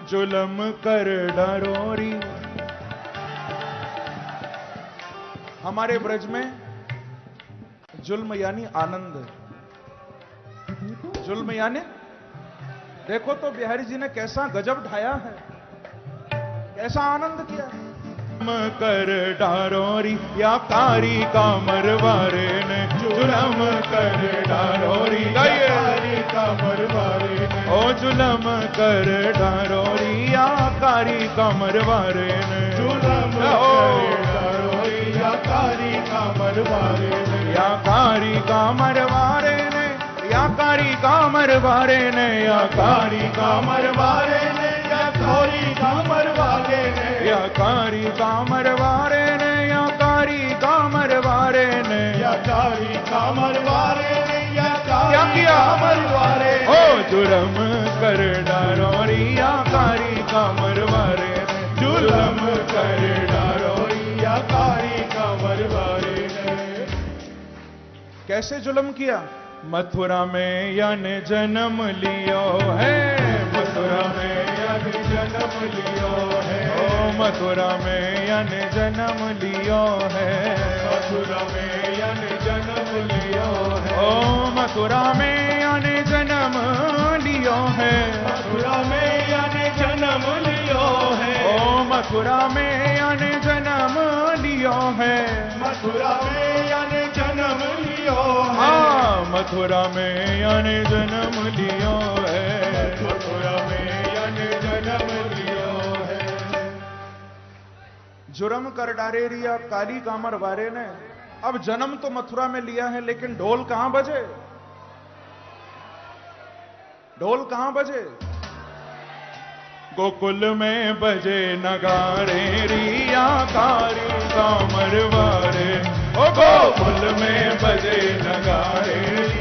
जुलम कर डरोरी। हमारे ब्रज में जुल्म यानी आनंद, जुल्म यानी, देखो तो बिहारी जी ने कैसा गजब ढाया है, कैसा आनंद किया है। कर डारोरी या कारी का मरवारे ने, जुलम कर डारोरी कारी का मरवारे ने, ओ जुलम कर डारोरी या कारी का मरवारे ने, जुलम कर डारोरी या कारी का मरवारे ने, या कारी का मरवारे ने, या कारी का मरवारे ने, या कारी का मरवारे ने, या कारी का मरवारे ने, या कारी का मरवारे ने, या कारी का मरवारे ने, या कारी का मरवारे ने, या कारी का मरवारे ने, ओ जुलम कर डारोरी या कारी का मरवारे ने, जुलम कर डारोरी या कारी का मरवारे ने। कैसे जुलम किया? मथुरा में यन जन्म लियो है, मथुरा में यन जन्म लियो है, ओ मथुरा में यन जन्म लियो है, मथुरा में यन जन्म लियो है, ओ मथुरा में यन जन्म लियो है, मथुरा में यन जन्म लियो है, ओ मथुरा में यन जन्म लियो है, मथुरा में यन जन्म लियो है, मथुरा में यन जन्म लियो है, मथुरा में यन जन्म लियो है। जुर्म कर डारेरिया काली कामर वारे ने। अब जन्म तो मथुरा में लिया है, लेकिन ढोल कहां बजे? ढोल कहां बजे? गोकुल में बजे नगारे रिया कारी कामर वारे, ओ गोकुल में बजे नगारे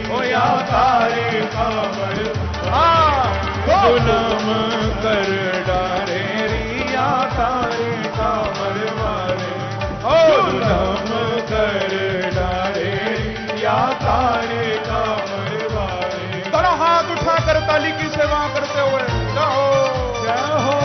ओ या कारी कामर, गुलाम कर डारे रिया कारी कामर वारे, ओ गुलाम कर डारे रिया कारी कामर वारे। दोनों हाथ उठाकर ताली की सेवा करते हुए जाओ हो।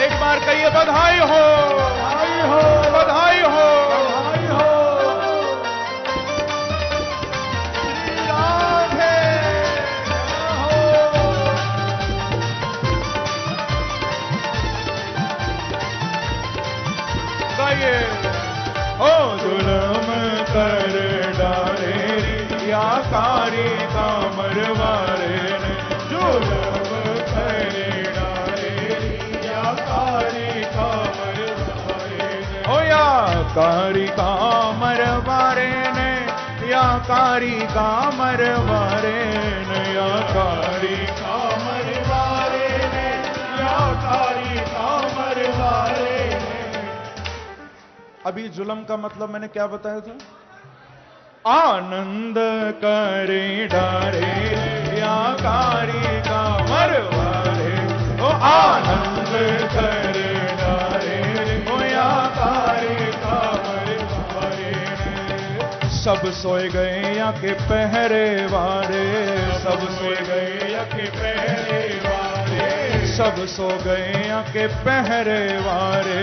एक बार कहिए बधाई हो, बधाई हो, बधाई हो, बधाई हो। श्री राधे हो। गाइए, ओ जुल्म कर डारे या कारी कामर वारे ने, जुल्म कर डारे या कारी कामर वारे ने, ओ या कारी कामर वारे ने, या कारी कामर वारे ने, या कारी कामर वारे ने, या कारी कामर वारे ने। अभी जुल्म का मतलब मैंने क्या बताया था? आनंद करे डारे या कारी कामर वारे, ओ आनंद करे डारे ओ या कारी कामर वारे। सब सोए गए या के पहरे वारे, सब सोए गए या के पहरे वारे, सब सो गए या के पहरे वारे,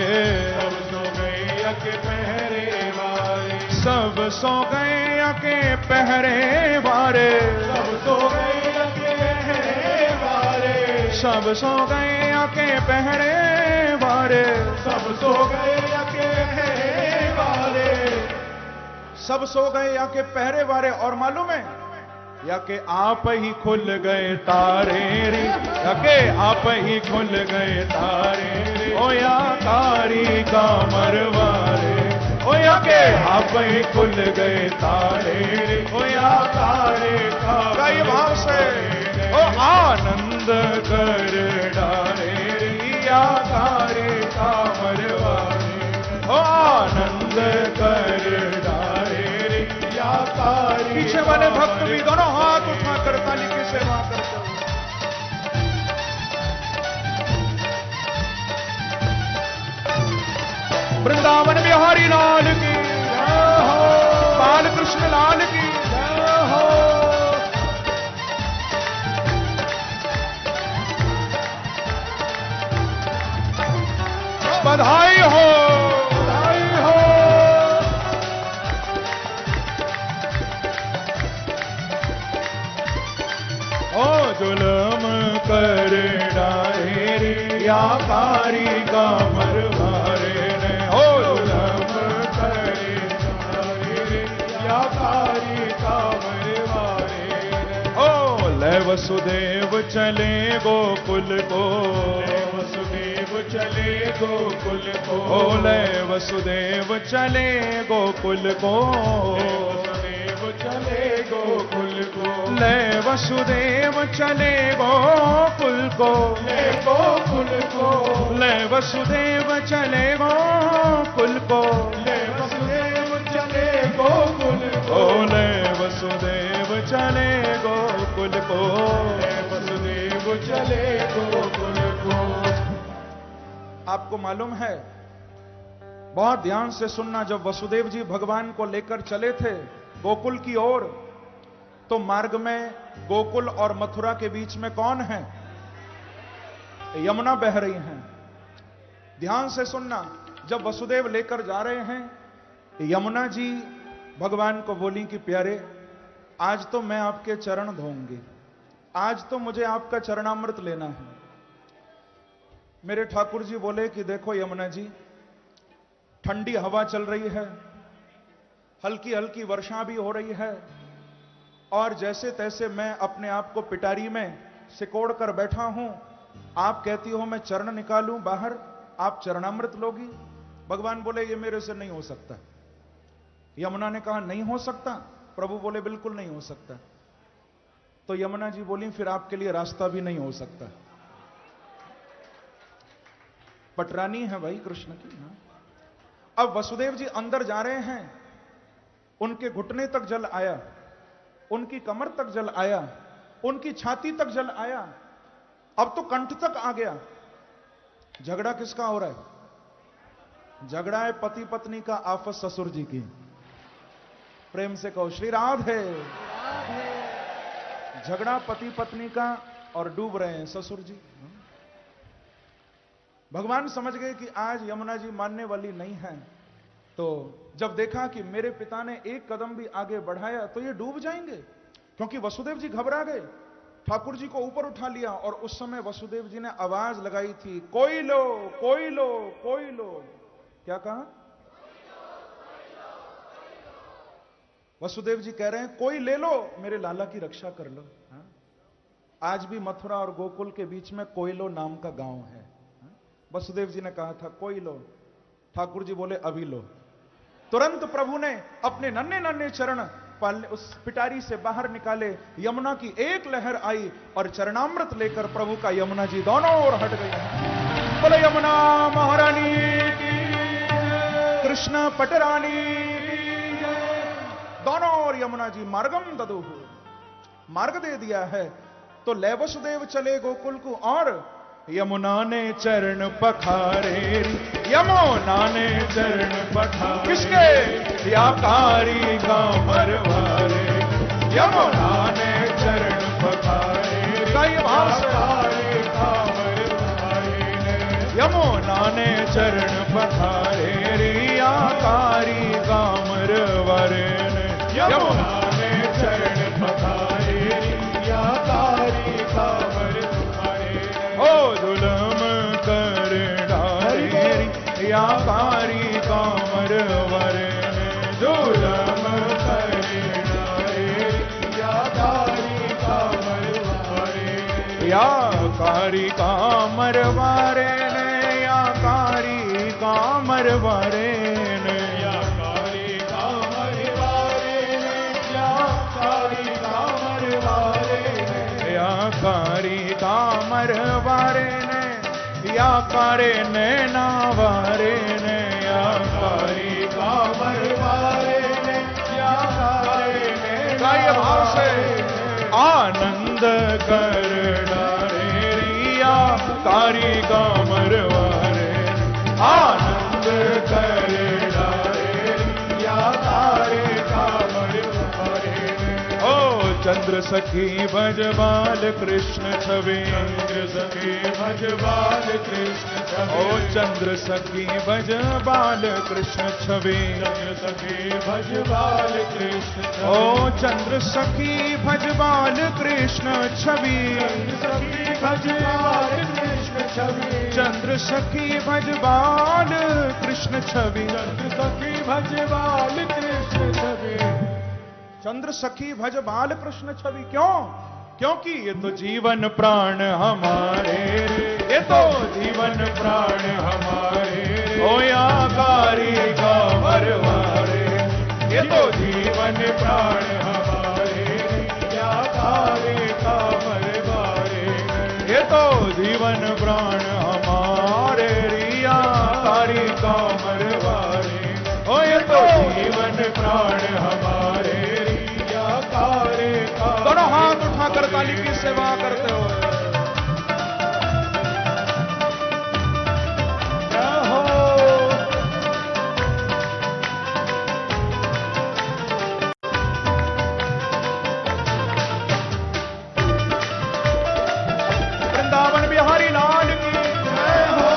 सब सो गए या के पहरे वारे, सब सो गए या के पहरे वारे, सब सो गए या के पहरे वारे, सब सो गए या के पहरे वारे, सब सो गए या के पहरे वारे, सब सो गए या के पहरे वारे। और मालूम है या के आप ही खुल गए तारे रे, या के आप ही खुल गए तारे रे, ओ या कारी कामर वारे, ओ या के आप ही खुल गए तारे रे, ओ या कारी कामर भाव से, ओ आनंद कर डारे रे या कारी कामर वारे, ओ आनंद कर डारे रे या कारी। पीछे वाले भक्त भी दोनों हाथ उठाकर ताली की सेवा करते हैं। वृंदावन बिहारी लाल की, बाल कृष्ण लाल की। जुलम कर डारे रे या कारी कामर वारे ने ओ जुलम कर डारे रे या कारी कामर वारे ने ओ ले वसुदेव चले गोकुल को वसुदेव चले गोकुल को ले वसुदेव चले गोकुल को चले गोकुल को ले वसुदेव चले गोकुल को ले गोकुल को ले वसुदेव चले गोकुल को ले वसुदेव चले गोकुल को ले वसुदेव चले गोकुल को ले वसुदेव चले गोकुल को। आपको मालूम है, बहुत ध्यान से सुनना, जब वसुदेव जी भगवान को लेकर चले थे गोकुल की ओर, तो मार्ग में गोकुल और मथुरा के बीच में कौन है? यमुना बह रही हैं। ध्यान से सुनना, जब वसुदेव लेकर जा रहे हैं, यमुना जी भगवान को बोली कि प्यारे, आज तो मैं आपके चरण धोऊंगी, आज तो मुझे आपका चरणामृत लेना है। मेरे ठाकुर जी बोले कि देखो यमुना जी, ठंडी हवा चल रही है, हल्की हल्की वर्षा भी हो रही है, और जैसे तैसे मैं अपने आप को पिटारी में सिकोड़ कर बैठा हूं, आप कहती हो मैं चरण निकालूं बाहर, आप चरणामृत लोगी? भगवान बोले ये मेरे से नहीं हो सकता। यमुना ने कहा नहीं हो सकता? प्रभु बोले बिल्कुल नहीं हो सकता। तो यमुना जी बोली फिर आपके लिए रास्ता भी नहीं हो सकता। पटरानी है भाई कृष्ण की ना। अब वसुदेव जी अंदर जा रहे हैं, उनके घुटने तक जल आया, उनकी कमर तक जल आया, उनकी छाती तक जल आया, अब तो कंठ तक आ गया। झगड़ा किसका हो रहा है? झगड़ा है पति पत्नी का, आपस ससुर जी की। प्रेम से कहो श्री राधे। झगड़ा पति पत्नी का और डूब रहे हैं ससुर जी। भगवान समझ गए कि आज यमुना जी मानने वाली नहीं है, तो जब देखा कि मेरे पिता ने एक कदम भी आगे बढ़ाया तो ये डूब जाएंगे, क्योंकि वसुदेव जी घबरा गए, ठाकुर जी को ऊपर उठा लिया, और उस समय वसुदेव जी ने आवाज लगाई थी, कोई लो कोई लो कोई लो। क्या कहा? वसुदेव जी कह रहे हैं कोई ले लो, मेरे लाला की रक्षा कर लो। हा? आज भी मथुरा और गोकुल के बीच में कोयलो नाम का गांव है। वसुदेव जी ने कहा था कोई लो, ठाकुर जी बोले अभी लो। तुरंत प्रभु ने अपने नन्हे नन्हे चरण उस पिटारी से बाहर निकाले, यमुना की एक लहर आई और चरणामृत लेकर प्रभु का यमुना जी दोनों ओर हट गए। बोले यमुना महारानी की, कृष्ण पटरानी की जय। दोनों ओर यमुना जी मार्गम ददु, मार्ग दे दिया है। तो ले वसुदेव चले गोकुल को, और यमुना ने चरण पखारे, यमुना ने चरण पखारे, किसके? या कारी कामर वारे, यमुना ने चरण पखारे, कई भाव से कामर वारे ने, यमुना ने चरण पखारे, या कारी कामर वारे ने, यमुना ने चरण पखारे, या कारी कामर ओ जुलम कर डारे या कारी कामर वरे ने, जुलम कर डारे या कारी कामर वरे, या कारी कामर वारे ने, या कारी कामर वारे ने, या कारी कामर वारे ने, या कारी कामर वारे ने, या कारी कामर वारे ने, या कारे नैना वारे ने, या कारी कामर वारे ने, या कारे नैना। ये भाव से आनंद कर डारे, या कारी कामर वारे, आनंद कर डारे, या कारी कामर वारे। ओ चंद्र सखी भज बाल कृष्ण छवि, चंद्र सखी भज बाल कृष्ण छवि, ओ चंद्र सखी भज बाल कृष्ण छवि, चंद्र सखी भज बाल कृष्ण ओ चंद्र सखी भज बाल कृष्ण छवि, भज बाल कृष्ण छवि, चंद्र सखी भज बाल कृष्ण छवि, चंद्र सखी भज बाल कृष्ण छवि, चंद्र सखी भज बाल कृष्ण छवि। क्यों? क्योंकि ये तो जीवन प्राण हमारे, ये तो जीवन प्राण हमारे, ओ याकारी कामरवारे, ये तो जीवन प्राण हमारे, याकारी कामरवारे, ये तो जीवन प्राण हमारे, याकारी कामरवारे, ओ ये तो जीवन प्राण हमारे, याकारी कामरवारे। दोनों हाथ उठाकर काली की सेवा करते हो। वृंदावन बिहारी लाल की जय हो।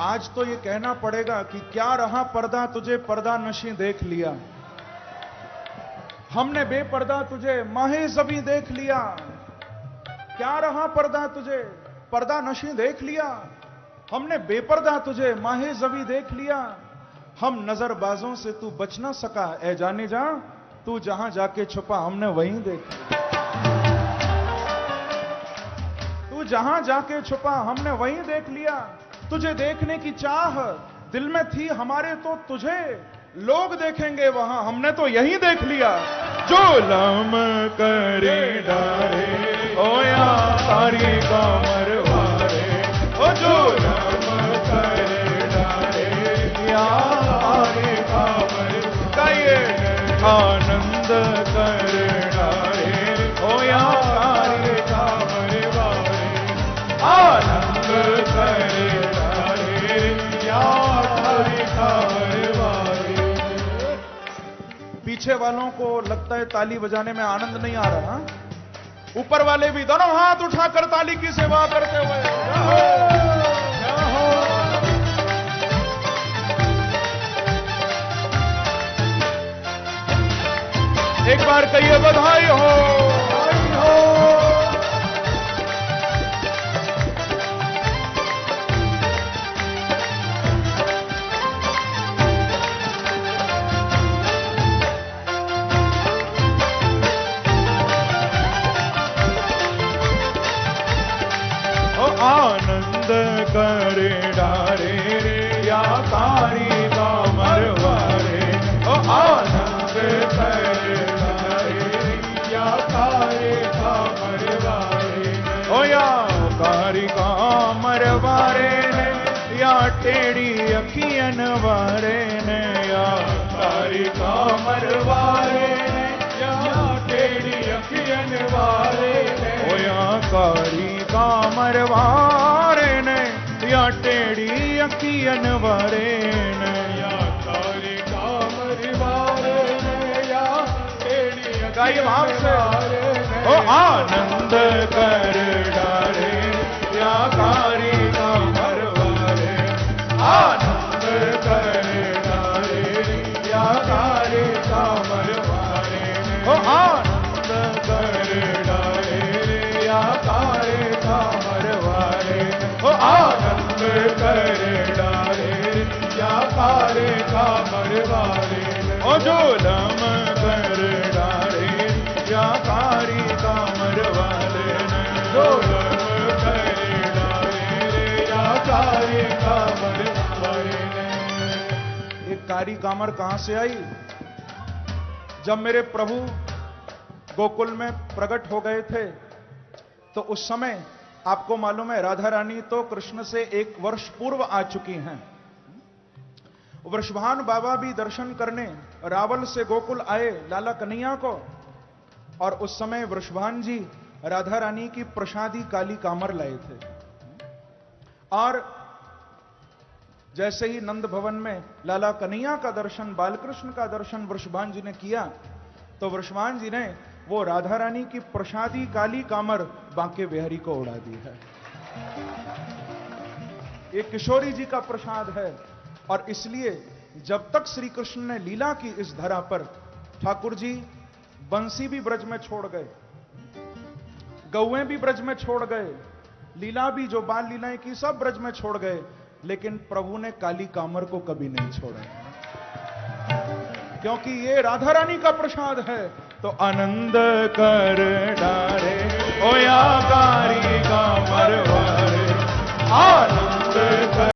आज तो ये कहना पड़ेगा कि क्या रहा पर्दा तुझे पर्दा नशी देख लिया, हमने बेपर्दा तुझे माहे ज़बी देख लिया। क्या रहा पर्दा तुझे पर्दा नशी देख लिया, हमने बेपर्दा तुझे माहे ज़बी देख लिया। हम नजरबाजों से तू बच ना सका ए जाने जा, तू जहां जाके छुपा हमने वहीं देख लिया। तू जहां जाके छुपा हमने वहीं देख लिया। तुझे देखने की चाह दिल में थी हमारे, तो तुझे लोग देखेंगे वहां, हमने तो यही देख लिया। जो लम करे डारे ओ याकारी कामरवारे, ओ जो लम करे डारे याकारी कामरवारे, आनंद कर डारे ओ याकारी कामरवारे, आनंद कर पीछे वालों को लगता है ताली बजाने में आनंद नहीं आ रहा, ऊपर वाले भी दोनों हाथ उठाकर ताली की सेवा करते हुए एक बार कहिए बधाई हो, बधाई हो। आनंद कर डारे रे याकारी कामरवारे, ओ आनंद कर डारे याकारी कामरवारे, ओ याकारी कामरवारे ने या टेढ़ी अखियन वारे ने, याकारी कामरवारे ने या टेढ़ी अखियन वारे ने, ओ याकारी कामरवारे ने या टेढ़ी अखियन वारे ने, या कारी कामरवारे ने या टेढ़ी अखियन वारे ने, ओ आनंद कर डारे या कारी कामरवारे, आनंद कर डारे या कारी कामरवारे, ओ आनंद कर डारे या कारी कामरवारे, ओ आनंद कर डारे या कारी कामरवारे, ओ जोलम कर डारे या कारी कामरवारे, जोलम कर डारे या कारी कामरवारे। एक कारी कामर कहां से आई? जब मेरे प्रभु गोकुल में प्रकट हो गए थे तो उस समय आपको मालूम है राधा रानी तो कृष्ण से 1 वर्ष पूर्व आ चुकी हैं। वृषभान बाबा भी दर्शन करने रावल से गोकुल आए लाला कन्हैया को, और उस समय वृषभान जी राधा रानी की प्रसादी काली कामर लाए थे। और जैसे ही नंद भवन में लाला कन्हैया का दर्शन, बालकृष्ण का दर्शन वृषभान जी ने किया, तो वृषभान जी ने वो राधा रानी की प्रसादी काली कामर बांके बिहारी को उड़ा दी है। ये किशोरी जी का प्रसाद है। और इसलिए जब तक श्री कृष्ण ने लीला की इस धरा पर, ठाकुर जी बंसी भी ब्रज में छोड़ गए, गौएं भी ब्रज में छोड़ गए, लीला भी जो बाल लीलाएं की सब ब्रज में छोड़ गए, लेकिन प्रभु ने काली कामर को कभी नहीं छोड़ा, क्योंकि ये राधा रानी का प्रसाद है। तो आनंद कर डारे ओ या कारी कामर वारे, आनंद कर